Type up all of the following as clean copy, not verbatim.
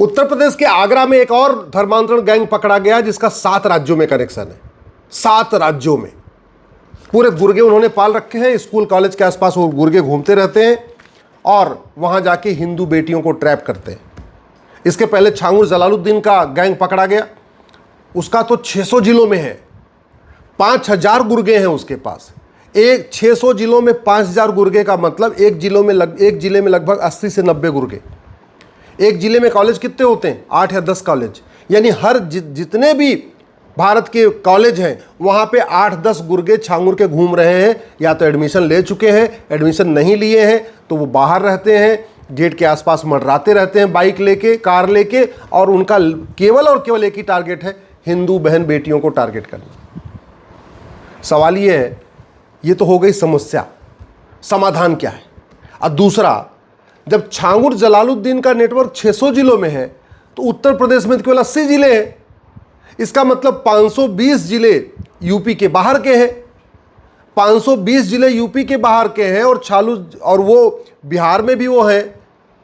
उत्तर प्रदेश के आगरा में एक और धर्मांतरण गैंग पकड़ा गया जिसका 7 राज्यों में कनेक्शन है। 7 राज्यों में पूरे गुर्गे उन्होंने पाल रखे हैं। स्कूल कॉलेज के आसपास वो गुर्गे घूमते रहते हैं और वहां जाके हिंदू बेटियों को ट्रैप करते हैं। इसके पहले छांगुर जलालुद्दीन का गैंग पकड़ा गया, उसका तो 600 जिलों में है। 5000 गुर्गे हैं उसके पास। 600 जिलों में 5000 गुर्गे का मतलब एक जिले में लगभग 80 से 90 गुर्गे। एक जिले में कॉलेज कितने होते हैं? 8 या 10 कॉलेज, यानी हर जितने भी भारत के कॉलेज हैं वहाँ पे 8-10 गुर्गे छांगुर के घूम रहे हैं। या तो एडमिशन ले चुके हैं, एडमिशन नहीं लिए हैं तो वो बाहर रहते हैं, गेट के आसपास मंडराते रहते हैं बाइक लेके, कार लेके, और उनका केवल और केवल एक ही टारगेट है, हिंदू बहन बेटियों को टारगेट करना। सवाल ये है, ये तो हो गई समस्या, समाधान क्या है? और दूसरा, जब छांगुर जलालुद्दीन का नेटवर्क 600 जिलों में है तो उत्तर प्रदेश में केवल 80 जिले हैं। इसका मतलब 520 जिले यूपी के बाहर के हैं। 520 जिले यूपी के बाहर के हैं और वो बिहार में भी वो हैं,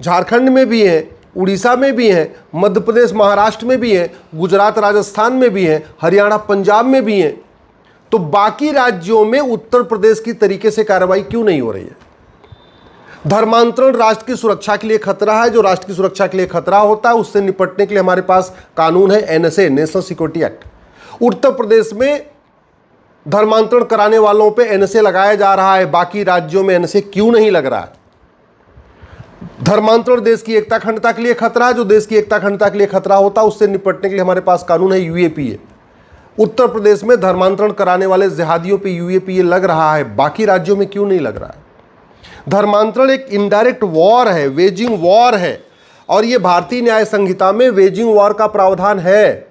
झारखंड में भी हैं, उड़ीसा में भी हैं, मध्य प्रदेश महाराष्ट्र में भी हैं, गुजरात राजस्थान में भी हैं, हरियाणा पंजाब में भी हैं। तो बाकी राज्यों में उत्तर प्रदेश की तरीके से कार्रवाई क्यों नहीं हो रही है? धर्मांतरण राष्ट्र की सुरक्षा के लिए खतरा है। जो राष्ट्र की सुरक्षा के लिए खतरा होता है उससे निपटने के लिए हमारे पास कानून है, NSA, national security act. Uttar Pradesh में धर्मांतरण कराने वालों पे एनएसए लगाया जा रहा है, बाकी राज्यों में एनएसए क्यों नहीं लग रहा है? धर्मांतरण देश की एकता अखंडता के लिए खतरा है। जो देश की एकता अखंडता के लिए खतरा होता है उससे निपटने के लिए हमारे पास कानून है, यूएपीए। उत्तर प्रदेश में धर्मांतरण कराने वाले जिहादियों पे यूएपीए लग रहा है, बाकी राज्यों में क्यों नहीं लग रहा है? धर्मांतरण एक इनडायरेक्ट वॉर है, वेजिंग वॉर है, और यह भारतीय न्याय संहिता में वेजिंग वॉर का प्रावधान है।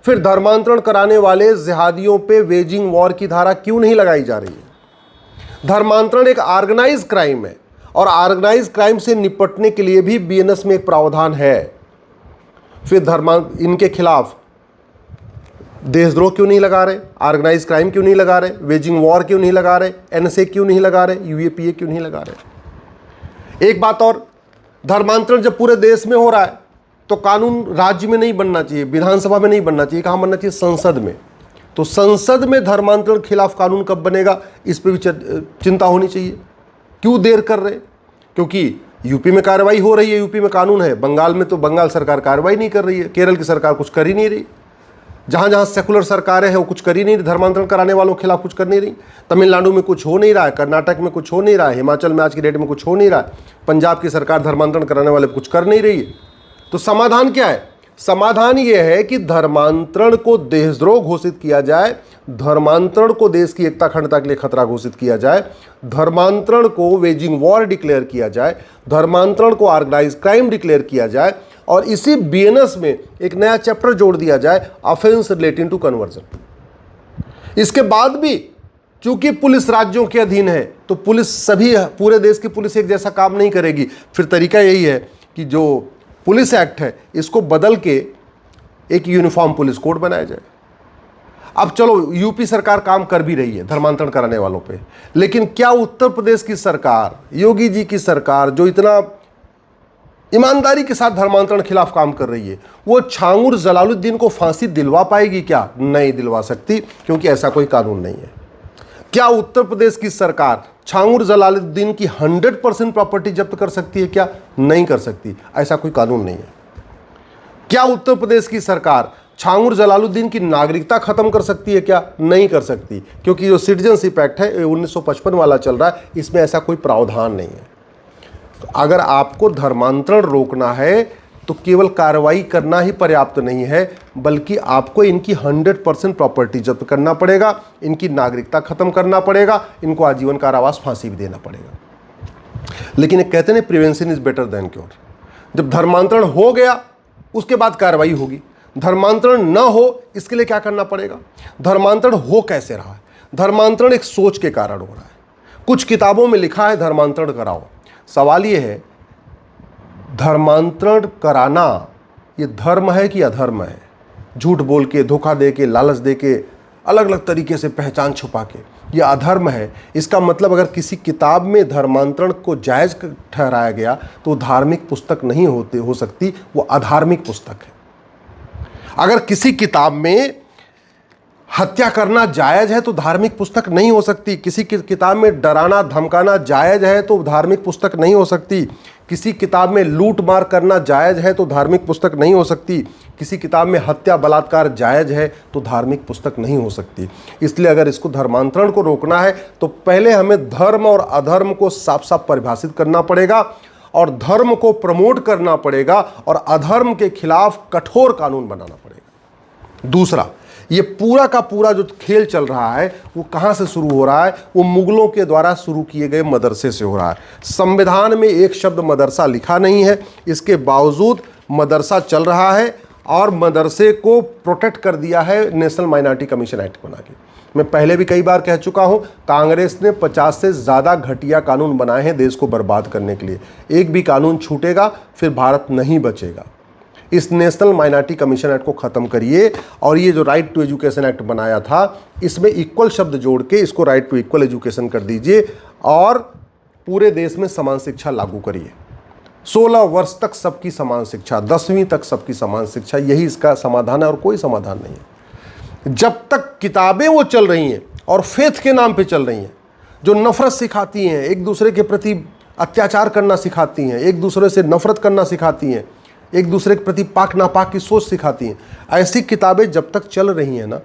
फिर धर्मांतरण कराने वाले जिहादियों पे वेजिंग वॉर की धारा क्यों नहीं लगाई जा रही है? धर्मांतरण एक ऑर्गेनाइज क्राइम है और ऑर्गेनाइज क्राइम से निपटने के लिए भी बीएनएस में एक प्रावधान है। फिर इनके खिलाफ देशद्रोह क्यों नहीं लगा रहे? ऑर्गेनाइज क्राइम क्यों नहीं लगा रहे? वेजिंग वॉर क्यों नहीं लगा रहे? एनएसए क्यों नहीं लगा रहे? यूएपीए क्यों नहीं लगा रहे? एक बात और, धर्मांतरण जब पूरे देश में हो रहा है तो कानून राज्य में नहीं बनना चाहिए, विधानसभा में नहीं बनना चाहिए, कहाँ बनना चाहिए? संसद में। तो संसद में धर्मांतरण के खिलाफ कानून कब बनेगा, इस पर भी चिंता होनी चाहिए। क्यों देर कर रहे? क्योंकि यूपी में कार्रवाई हो रही है, यूपी में कानून है। बंगाल में तो बंगाल सरकार कार्रवाई नहीं कर रही है, केरल की सरकार कुछ कर ही नहीं रही, जहां जहां सेकुलर सरकारें हैं वो कुछ कर ही नहीं रही, धर्मांतरण कराने वालों के खिलाफ कुछ कर नहीं रही। तमिलनाडु में कुछ हो नहीं रहा है, कर्नाटक में कुछ हो नहीं रहा है, हिमाचल में आज की डेट में कुछ हो नहीं रहा है, पंजाब की सरकार धर्मांतरण कराने वाले कुछ कर नहीं रही है। तो समाधान क्या है? समाधान यह है कि धर्मांतरण को देशद्रोह घोषित किया जाए, धर्मांतरण को देश की एकता अखंडता के लिए खतरा घोषित किया जाए, धर्मांतरण को वेजिंग वॉर डिक्लेयर किया जाए, धर्मांतरण को ऑर्गेनाइज क्राइम डिक्लेयर किया जाए, और इसी बीएनएस में एक नया चैप्टर जोड़ दिया जाए, ऑफेंस रिलेटिंग टू कन्वर्जन। इसके बाद भी चूंकि पुलिस राज्यों के अधीन है तो पूरे देश की पुलिस एक जैसा काम नहीं करेगी। फिर तरीका यही है कि जो पुलिस एक्ट है इसको बदल के एक यूनिफॉर्म पुलिस कोड बनाया जाए। अब चलो, यूपी सरकार काम कर भी रही है धर्मांतरण कराने वालों पे, लेकिन क्या उत्तर प्रदेश की सरकार, योगी जी की सरकार, जो इतना ईमानदारी के साथ धर्मांतरण खिलाफ काम कर रही है, वो छांगुर जलालुद्दीन को फांसी दिलवा पाएगी क्या? नहीं दिलवा सकती, क्योंकि ऐसा कोई कानून नहीं है। क्या उत्तर प्रदेश की सरकार छांगुर जलालुद्दीन की 100% प्रॉपर्टी जब्त कर सकती है क्या? नहीं कर सकती, ऐसा कोई कानून नहीं है। क्या उत्तर प्रदेश की सरकार छांगुर जलालुद्दीन की नागरिकता खत्म कर सकती है क्या? नहीं कर सकती, क्योंकि जो सिटीजनशिप एक्ट है 1955 वाला चल रहा है, इसमें ऐसा कोई प्रावधान नहीं है। तो अगर आपको धर्मांतरण रोकना है तो केवल कार्रवाई करना ही पर्याप्त नहीं है, बल्कि आपको इनकी 100% प्रॉपर्टी जब्त करना पड़ेगा, इनकी नागरिकता खत्म करना पड़ेगा, इनको आजीवन कारावास, फांसी भी देना पड़ेगा। लेकिन एक कहते हैं prevention is better than cure. जब धर्मांतरण हो गया उसके बाद कार्रवाई होगी। धर्मांतरण न हो इसके लिए क्या करना पड़ेगा? धर्मांतरण हो कैसे रहा है? धर्मांतरण एक सोच के कारण हो रहा है। कुछ किताबों में लिखा है धर्मांतरण कराओ। सवाल यह है, धर्मांतरण कराना ये धर्म है कि अधर्म है? झूठ बोल के, धोखा दे के, लालच दे के, अलग अलग तरीके से पहचान छुपा के, ये अधर्म है। इसका मतलब अगर किसी किताब में धर्मांतरण को जायज़ ठहराया गया तो धार्मिक पुस्तक नहीं हो सकती, वो अधार्मिक पुस्तक है। अगर किसी किताब में हत्या करना जायज़ है तो धार्मिक पुस्तक नहीं हो सकती। किसी किताब में डराना धमकाना जायज़ है तो धार्मिक पुस्तक नहीं हो सकती। किसी किताब में लूट मार करना जायज़ है तो धार्मिक पुस्तक नहीं हो सकती। किसी किताब में हत्या बलात्कार जायज़ है तो धार्मिक पुस्तक नहीं हो सकती। इसलिए अगर इसको धर्मांतरण को रोकना है तो पहले हमें धर्म और अधर्म को साफ साफ परिभाषित करना पड़ेगा और धर्म को प्रमोट करना पड़ेगा और अधर्म के खिलाफ कठोर कानून बनाना पड़ेगा। दूसरा, ये पूरा का पूरा जो खेल चल रहा है वो कहाँ से शुरू हो रहा है? वो मुगलों के द्वारा शुरू किए गए मदरसे से हो रहा है। संविधान में एक शब्द मदरसा लिखा नहीं है, इसके बावजूद मदरसा चल रहा है और मदरसे को प्रोटेक्ट कर दिया है नेशनल माइनॉरिटी कमीशन एक्ट बना के। मैं पहले भी कई बार कह चुका हूँ, कांग्रेस ने 50 से ज़्यादा घटिया कानून बनाए हैं देश को बर्बाद करने के लिए। एक भी कानून छूटेगा फिर भारत नहीं बचेगा। इस नेशनल माइनॉरिटी कमीशन एक्ट को ख़त्म करिए और ये जो राइट टू एजुकेशन एक्ट बनाया था इसमें इक्वल शब्द जोड़ के इसको राइट टू इक्वल एजुकेशन कर दीजिए और पूरे देश में समान शिक्षा लागू करिए। 16 वर्ष तक सबकी समान शिक्षा, 10वीं तक सबकी समान शिक्षा, यही इसका समाधान है और कोई समाधान नहीं है। जब तक किताबें वो चल रही हैं और फेथ के नाम पे चल रही हैं, जो नफरत सिखाती हैं, एक दूसरे के प्रति अत्याचार करना सिखाती हैं, एक दूसरे से नफरत करना सिखाती हैं, एक दूसरे के प्रति पाक नापाक की सोच सिखाती हैं, ऐसी किताबें जब तक चल रही हैं ना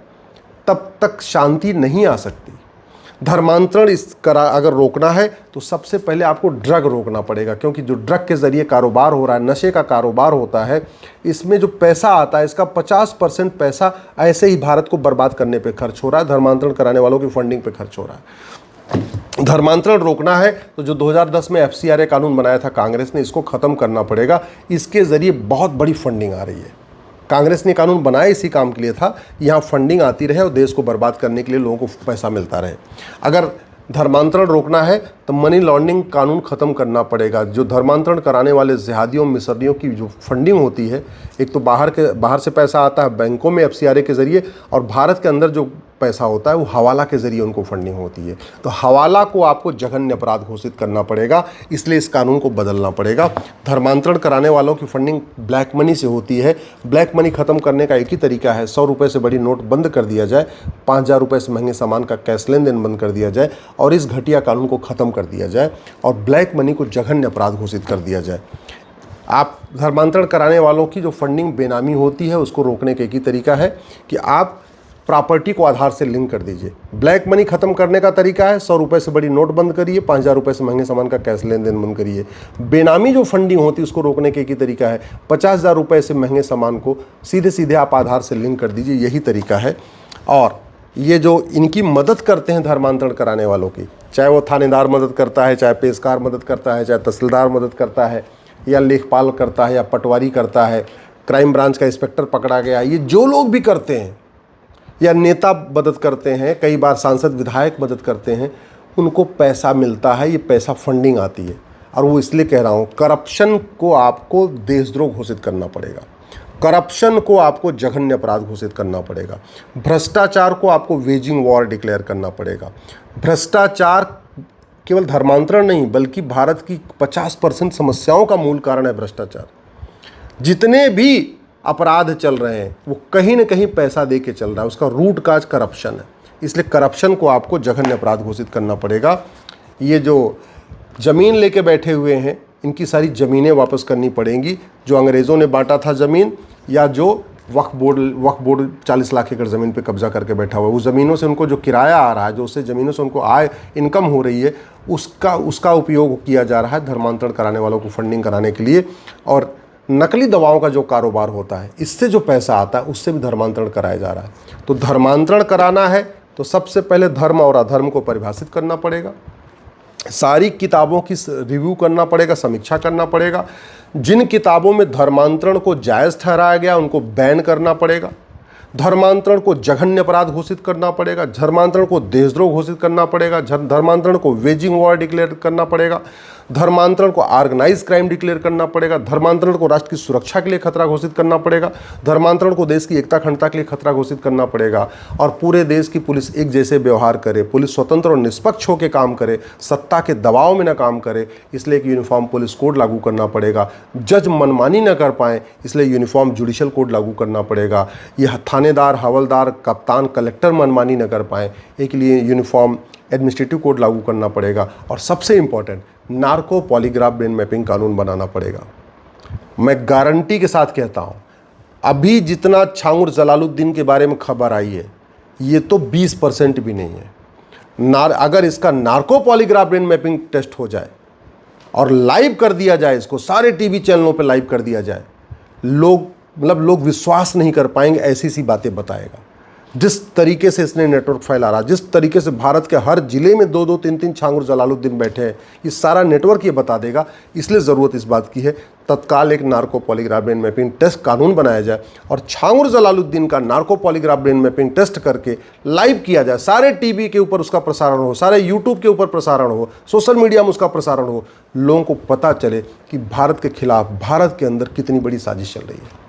तब तक शांति नहीं आ सकती। धर्मांतरण अगर रोकना है तो सबसे पहले आपको ड्रग रोकना पड़ेगा, क्योंकि जो ड्रग के ज़रिए कारोबार हो रहा है, नशे का कारोबार होता है, इसमें जो पैसा आता है इसका 50% पैसा ऐसे ही भारत को बर्बाद करने पे खर्च हो रहा है, धर्मांतरण कराने वालों की फंडिंग पे खर्च हो रहा है। धर्मांतरण रोकना है तो जो 2010 में FCRA कानून बनाया था कांग्रेस ने, इसको ख़त्म करना पड़ेगा। इसके ज़रिए बहुत बड़ी फंडिंग आ रही है। कांग्रेस ने कानून बनाया इसी काम के लिए था, यहाँ फंडिंग आती रहे और देश को बर्बाद करने के लिए लोगों को पैसा मिलता रहे। अगर धर्मांतरण रोकना है तो मनी लॉन्ड्रिंग कानून ख़त्म करना पड़ेगा। जो धर्मांतरण कराने वाले जिहादियों मिसरियों की जो फंडिंग होती है, एक तो बाहर से पैसा आता है बैंकों में FCRA के ज़रिए, और भारत के अंदर जो पैसा होता है वो हवाला के ज़रिए उनको फंडिंग होती है। तो हवाला को आपको जघन्य अपराध घोषित करना पड़ेगा, इसलिए इस कानून को बदलना पड़ेगा। धर्मांतरण कराने वालों की फंडिंग ब्लैक मनी से होती है। ब्लैक मनी ख़त्म करने का एक ही तरीका है, 100 रुपये से बड़ी नोट बंद कर दिया जाए, 5000 रुपये से महंगे सामान का कैश लेन देन बंद कर दिया जाए और इस घटिया कानून को ख़त्म कर दिया जाए और ब्लैक मनी को जघन्य अपराध घोषित कर दिया जाए। आप धर्मांतरण कराने वालों की जो फंडिंग बेनामी होती है उसको रोकने का एक ही तरीका है कि आप प्रॉपर्टी को आधार से लिंक कर दीजिए। ब्लैक मनी खत्म करने का तरीका है 100 रुपये से बड़ी नोट बंद करिए, 5000 रुपये से महंगे सामान का कैश लेन देन बंद करिए। बेनामी जो फंडिंग होती है उसको रोकने का एक ही तरीका है, 50,000 रुपये से महंगे सामान को सीधे सीधे आप आधार से लिंक कर दीजिए, यही तरीका है। और ये जो इनकी मदद करते हैं धर्मांतरण कराने वालों की, चाहे वो थानेदार मदद करता है, चाहे पेशकार मदद करता है, चाहे तहसीलदार मदद करता है, या लेखपाल करता है, या पटवारी करता है, क्राइम ब्रांच का इंस्पेक्टर पकड़ा गया, ये जो लोग भी करते हैं, या नेता मदद करते हैं, कई बार सांसद विधायक मदद करते हैं, उनको पैसा मिलता है, ये पैसा फंडिंग आती है। और वो इसलिए कह रहा हूँ, करप्शन को आपको देशद्रोह घोषित करना पड़ेगा, करप्शन को आपको जघन्य अपराध घोषित करना पड़ेगा, भ्रष्टाचार को आपको वेजिंग वॉर डिक्लेयर करना पड़ेगा। भ्रष्टाचार केवल धर्मांतरण नहीं बल्कि भारत की 50% समस्याओं का मूल कारण है भ्रष्टाचार। जितने भी अपराध चल रहे हैं वो कहीं ना कहीं पैसा दे के चल रहा है, उसका रूट काज करप्शन है। इसलिए करप्शन को आपको जघन्य अपराध घोषित करना पड़ेगा। ये जो ज़मीन लेके बैठे हुए हैं इनकी सारी ज़मीनें वापस करनी पड़ेंगी, जो अंग्रेज़ों ने बांटा था ज़मीन, या जो वक्फ बोर्ड 40 लाख एकड़ ज़मीन पे कब्जा करके बैठा हुआ है, उस ज़मीनों से उनको जो किराया आ रहा है, जो उससे ज़मीनों से उनको आय इनकम हो रही है, उसका उपयोग किया जा रहा है धर्मांतरण कराने वालों को फंडिंग कराने के लिए। और नकली दवाओं का जो कारोबार होता है, इससे जो पैसा आता है उससे भी धर्मांतरण कराया जा रहा है। तो धर्मांतरण कराना है तो सबसे पहले धर्म और अधर्म को परिभाषित करना पड़ेगा, सारी किताबों की रिव्यू करना पड़ेगा, समीक्षा करना पड़ेगा। जिन किताबों में धर्मांतरण को जायज़ ठहराया गया उनको बैन करना पड़ेगा, धर्मांतरण को जघन्य अपराध घोषित करना पड़ेगा, धर्मांतरण को देशद्रोह घोषित करना पड़ेगा, धर्मांतरण को वेजिंग वॉर डिक्लेयर करना पड़ेगा, धर्मांतरण को ऑर्गेनाइज क्राइम डिक्लेयर करना पड़ेगा, धर्मांतरण को राष्ट्र की सुरक्षा के लिए खतरा घोषित करना पड़ेगा, धर्मांतरण को देश की एकता अखंडता के लिए खतरा घोषित करना पड़ेगा, और पूरे देश की पुलिस एक जैसे व्यवहार करे, पुलिस स्वतंत्र और निष्पक्ष होकर काम करे, सत्ता के दबाव में न काम करे, इसलिए एक यूनिफॉर्म पुलिस कोड लागू करना पड़ेगा। जज मनमानी न कर पाए, इसलिए यूनिफॉर्म जुडिशियल कोड लागू करना पड़ेगा। यह थानेदार, हवलदार, कप्तान, कलेक्टर मनमानी न कर पाए, एक लिए यूनिफॉर्म एडमिनिस्ट्रेटिव कोड लागू करना पड़ेगा। और सबसे important, narco polygraph brain mapping कानून बनाना पड़ेगा। मैं गारंटी के साथ कहता हूं, अभी जितना छांगुर जलालुद्दीन के बारे में खबर आई है, ये तो 20% भी नहीं है। अगर इसका narco polygraph brain mapping test हो जाए और लाइव कर दिया जाए, इसको सारे टीवी चैनलों पे लाइव कर दिया जाए, लोग विश्वास नहीं कर पाएंगे, ऐसी सी बातें बताएगा। जिस तरीके से इसने नेटवर्क फैला रहा, जिस तरीके से भारत के हर जिले में 2-2, 3-3 छांगुर जलालुद्दीन बैठे हैं, ये सारा नेटवर्क ये बता देगा। इसलिए ज़रूरत इस बात की है तत्काल एक narco polygraph brain mapping test कानून बनाया जाए और छांगुर जलालुद्दीन का narco polygraph brain mapping test करके लाइव किया जाए। सारे टीवी के ऊपर उसका प्रसारण हो, सारे यूट्यूब के ऊपर प्रसारण हो, सोशल मीडिया में उसका प्रसारण हो, लोगों को पता चले कि भारत के खिलाफ, भारत के अंदर कितनी बड़ी साजिश चल रही है।